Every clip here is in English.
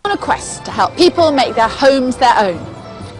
On a quest to help people make their homes their own.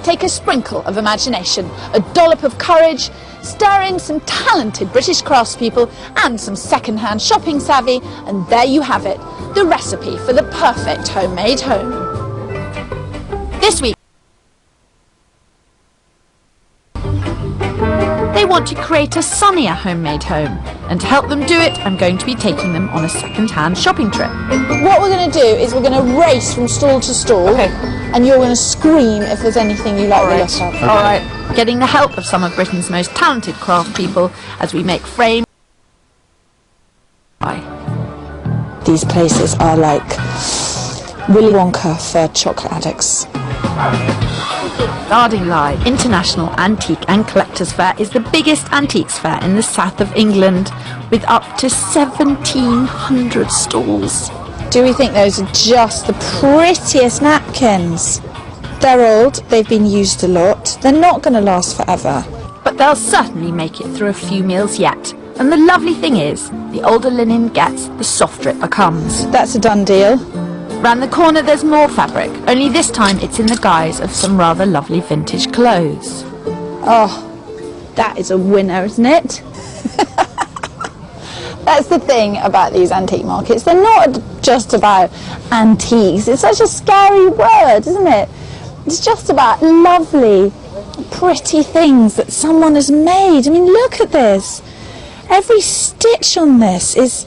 Take a sprinkle of imagination, a dollop of courage, stir in some talented British craftspeople and some second-hand shopping savvy, and there you have it, the recipe for the perfect homemade home. This week, they want to create a sunnier homemade home, and to help them do it, I'm going to be taking them on a second-hand shopping trip. What we're going to do is we're going to race from stall to stall, and you're going to scream if there's anything you like the look of. Okay. All right. Getting the help of some of Britain's most talented craft people as we make frames. These places are like Willy Wonka for chocolate addicts. Ardingly International Antique and Collectors Fair is the biggest antiques fair in the south of England, with up to 1,700 stalls. Do we think those are just the prettiest napkins? They're old, they've been used a lot, they're not going to last forever. But they'll certainly make it through a few meals yet. And the lovely thing is, the older linen gets, the softer it becomes. That's a done deal. Round the corner there's more fabric, only this time it's in the guise of some rather lovely vintage clothes. Oh, that is a winner, isn't it? That's the thing about these antique markets. They're not just about antiques. It's such a scary word, isn't it? It's just about lovely, pretty things that someone has made. I mean, look at this. Every stitch on this is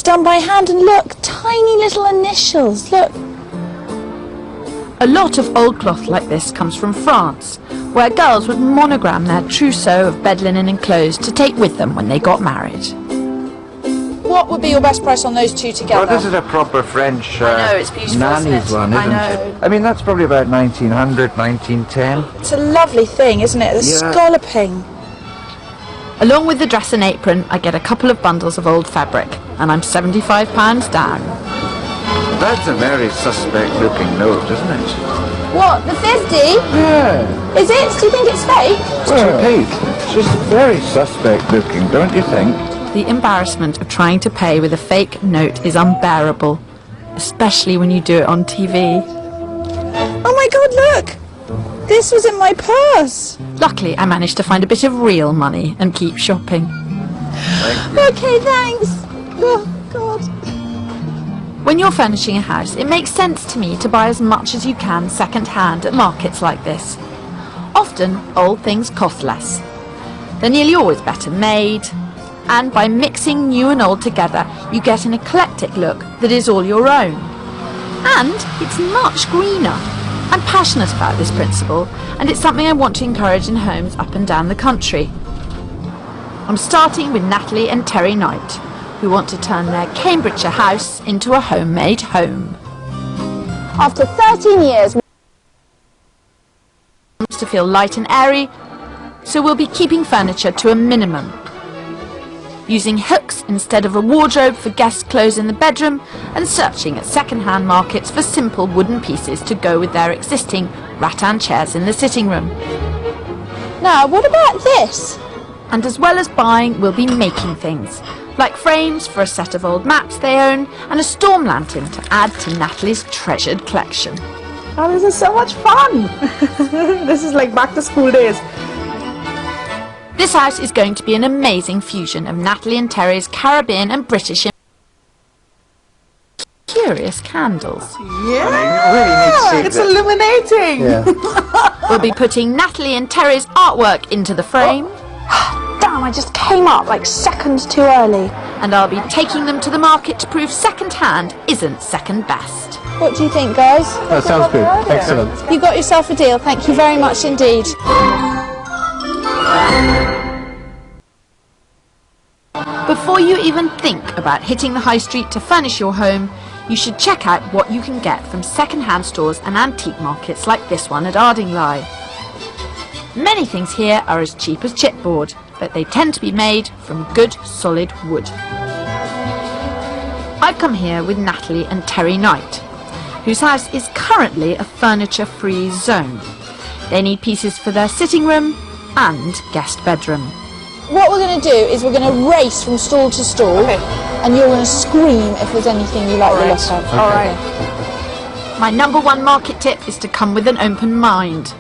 done by hand, and look, tiny little initials, look. A lot of old cloth like this comes from France, where girls would monogram their trousseau of bed linen and clothes to take with them when they got married. What would be your best price on those two together? Well, this is a proper French I know, it's beautiful, nanny's isn't it? one, isn't it? I mean, that's probably about 1900, 1910. It's a lovely thing, isn't it? The scalloping. Along with the dress and apron, I get a couple of bundles of old fabric, and I'm £75 down. That's a very suspect looking note, isn't it? What, the 50? Yeah. Is it? Do you think it's fake? Well, it's just very suspect looking, don't you think? The embarrassment of trying to pay with a fake note is unbearable, especially when you do it on TV. Oh my God, look! This was in my purse! Luckily, I managed to find a bit of real money and keep shopping. Okay, thanks! Oh, God. When you're furnishing a house, it makes sense to me to buy as much as you can second-hand at markets like this. Often, old things cost less. They're nearly always better made, and by mixing new and old together, you get an eclectic look that is all your own. And it's much greener. I'm passionate about this principle, and it's something I want to encourage in homes up and down the country. I'm starting with Natalie and Terry Knight, who want to turn their Cambridgeshire house into a homemade home. After 13 years, to feel light and airy, so we'll be keeping furniture to a minimum. Using hooks instead of a wardrobe for guest clothes in the bedroom, and searching at second-hand markets for simple wooden pieces to go with their existing rattan chairs in the sitting room. Now, what about this? And as well as buying, we'll be making things, like frames for a set of old maps they own, and a storm lantern to add to Natalie's treasured collection. Oh, this is so much fun! This is like back to school days. This house is going to be an amazing fusion of Natalie and Terry's Caribbean and British curious candles. Yeah, it's illuminating. Yeah. We'll be putting Natalie and Terry's artwork into the frame. Damn, I just came up like seconds too early. And I'll be taking them to the market to prove second hand isn't second best. What do you think, guys? That sounds good. Excellent. You got yourself a deal. Thank you very much indeed. Before you even think about hitting the high street to furnish your home, you should check out what you can get from second-hand stores and antique markets like this one at Ardingly. Many things here are as cheap as chipboard, but they tend to be made from good, solid wood. I've come here with Natalie and Terry Knight, whose house is currently a furniture-free zone. They need pieces for their sitting room and guest bedroom. What we're going to do is we're going to race from stall to stall, and you're going to scream if there's anything you like the look of. All right. My number one market tip is to come with an open mind.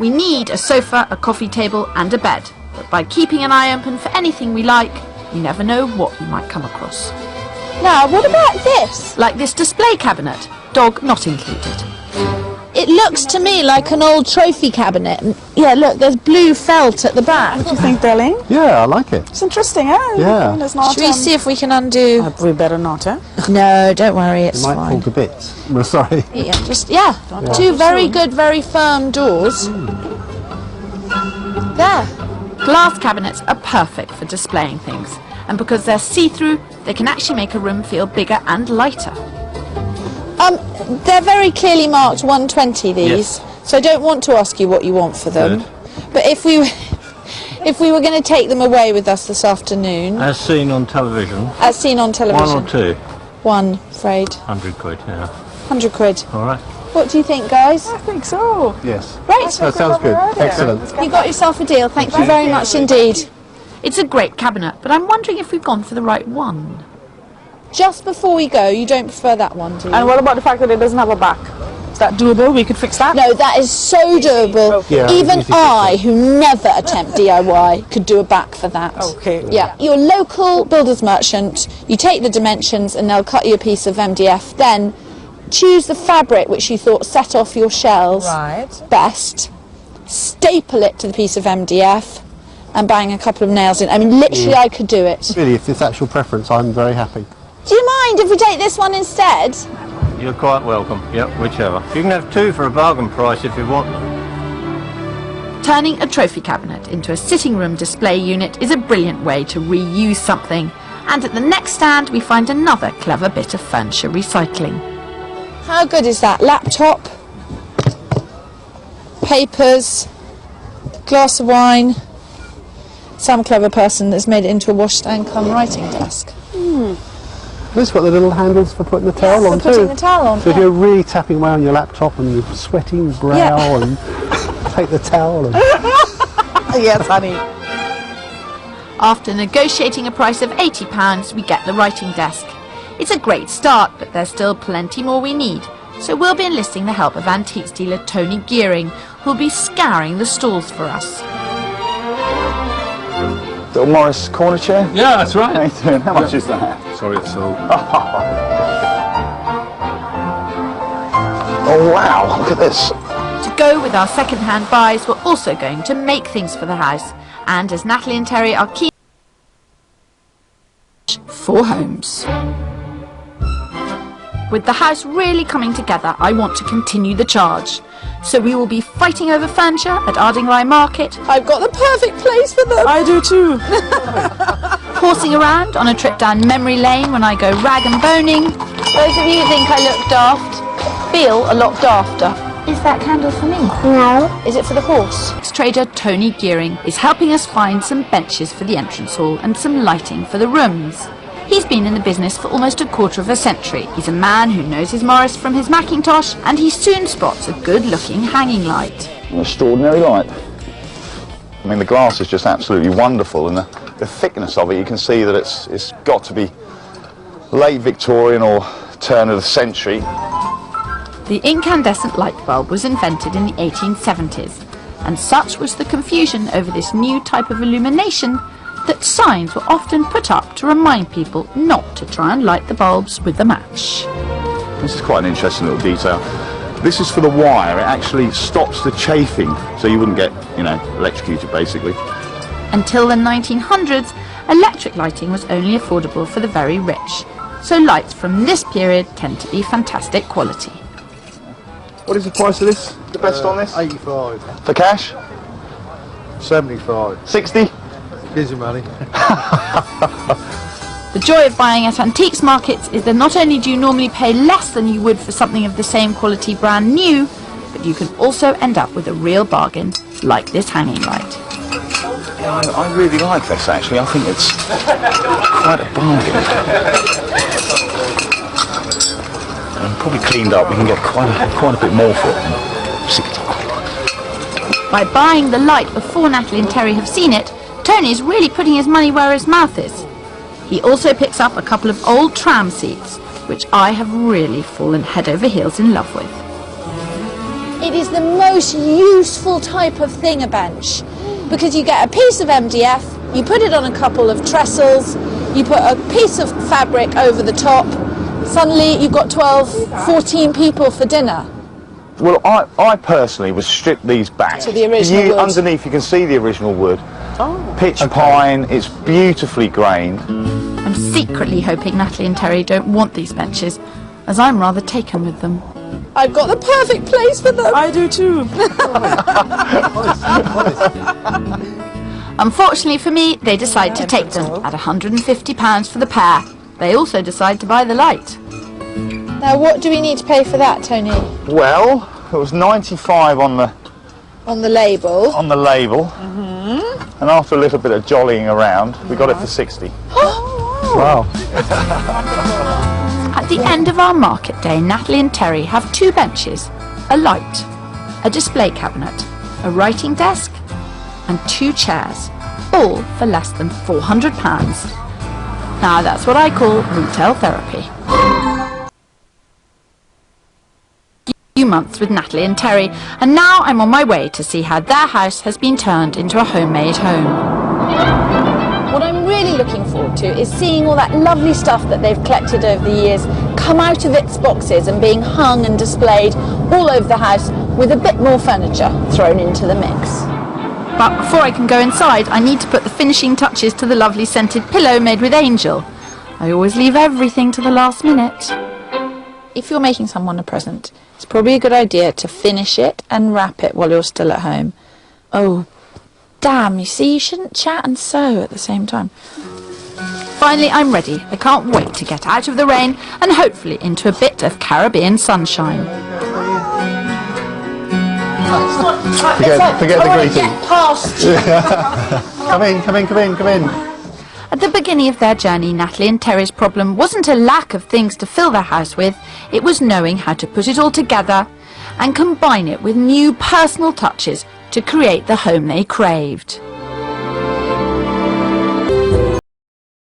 We need a sofa, a coffee table and a bed, but by keeping an eye open for anything we like, you never know what you might come across. Now, what about this? Like this display cabinet, dog not included. It looks to me like an old trophy cabinet. Yeah, look, there's blue felt at the back. What do you think, darling? Yeah, I like it. It's interesting, eh? Yeah. It's not, Should we see if we can undo? we better not, eh? No, don't worry, It it's might fall fine. to bits. We're sorry. Yeah, two very good, very firm doors. There. Glass cabinets are perfect for displaying things, and because they're see-through, they can actually make a room feel bigger and lighter. They're very clearly marked 120, these. Yes. So I don't want to ask you what you want for them. Good. But if we were going to take them away with us this afternoon, As seen on television, as seen on television. one or two, One, afraid. 100 quid, yeah. 100 quid. All right. What do you think, guys? I think so. Yes. Great. That sounds good. Excellent. You got yourself a deal. Thank you very much indeed. It's a great cabinet, but I'm wondering if we've gone for the right one. Just before we go, you don't prefer that one, do you? And what about the fact that it doesn't have a back? Is that doable? We could fix that? No, that is so doable. Yeah, Even easy fix I, who never attempt DIY, could do a back for that. Okay. Yeah, your local builder's merchant, you take the dimensions and they'll cut you a piece of MDF. Then choose the fabric which you thought set off your shells Right. best, staple it to the piece of MDF and bang a couple of nails in. I mean, literally I could do it. Really, if it's your preference, I'm very happy. Do you mind if we take this one instead? You're quite welcome. Yep, whichever. You can have two for a bargain price if you want them. Turning a trophy cabinet into a sitting room display unit is a brilliant way to reuse something. And at the next stand, we find another clever bit of furniture recycling. How good is that? Laptop, papers, glass of wine. Some clever person has made it into a washstand come writing desk. This got the little handles for putting the towel on for putting too. the towel on. So if you're really tapping away on your laptop and you're sweating brow Yeah. and take the towel and Yes, honey. After negotiating a price of £80, we get the writing desk. It's a great start, but there's still plenty more we need. So we'll be enlisting the help of antiques dealer Tony Gearing, who'll be scouring the stalls for us. Little Morris corner chair. Yeah, that's right. How you doing? How much is that? Sorry, it's all. Oh wow, look at this. To go with our second-hand buys, we're also going to make things for the house. And as Natalie and Terry are keen for homes. With the house really coming together, I want to continue the charge. So we will be fighting over furniture at Ardingly Market, I've got the perfect place for them. I do too. horsing around on a trip down memory lane when I go rag and boning. Those of you who think I look daft, feel a lot dafter. Is that candle for me? No. Is it for the horse? Trader Tony Gearing is helping us find some benches for the entrance hall and some lighting for the rooms. He's been in the business for almost a quarter of a century. He's a man who knows his Morris from his Macintosh, and he soon spots a good-looking hanging light. An extraordinary light. I mean, the glass is just absolutely wonderful, and the thickness of it, you can see that it's got to be late Victorian or turn of the century. The incandescent light bulb was invented in the 1870s, and such was the confusion over this new type of illumination that signs were often put up to remind people not to try and light the bulbs with a match. This is quite an interesting little detail. This is for the wire. It actually stops the chafing, so you wouldn't get, electrocuted basically. Until the 1900s, electric lighting was only affordable for the very rich, so lights from this period tend to be fantastic quality. What is the price of this? The best on this? 85, For cash? 75. 60? Here's your money. The joy of buying at antiques markets is that not only do you normally pay less than you would for something of the same quality brand new, but you can also end up with a real bargain, like this hanging light. I really like this actually. I think it's quite a bargain. And probably cleaned up, we can get quite a bit more for it. 60 quid. By buying the light before Natalie and Terry have seen it, Tony's really putting his money where his mouth is. He also picks up a couple of old tram seats, which I have really fallen head over heels in love with. It is the most useful type of thing, a bench, because you get a piece of MDF, you put it on a couple of trestles, you put a piece of fabric over the top, suddenly you've got 12, 14 people for dinner. Well, I personally would strip these back. To the original wood. Underneath you can see the original wood. Pitch pine, it's beautifully grained. I'm secretly hoping Natalie and Terry don't want these benches, as I'm rather taken with them. I've got the perfect place for them. I do too. Unfortunately for me, they decide to take them at £150 for the pair. They also decide to buy the light. Now, what do we need to pay for that, Tony? Well, it was 95 on the label. And after a little bit of jollying around, we got it for 60. Wow. At the end of our market day, Natalie and Terry have 2 benches, a light, a display cabinet, a writing desk and 2 chairs, all for less than £400. Now that's what I call retail therapy. Few months with Natalie and Terry, and now I'm on my way to see how their house has been turned into a homemade home. What I'm really looking forward to is seeing all that lovely stuff that they've collected over the years come out of its boxes and being hung and displayed all over the house with a bit more furniture thrown into the mix. But before I can go inside, I need to put the finishing touches to the lovely scented pillow made with Angel. I always leave everything to the last minute. If you're making someone a present, it's probably a good idea to finish it and wrap it while you're still at home. Oh, damn, you see, you shouldn't chat and sew at the same time. Finally, I'm ready. I can't wait to get out of the rain and hopefully into a bit of Caribbean sunshine. Forget the greeting. Get past. Come in. At the beginning of their journey, Natalie and Terry's problem wasn't a lack of things to fill their house with, it was knowing how to put it all together and combine it with new personal touches to create the home they craved.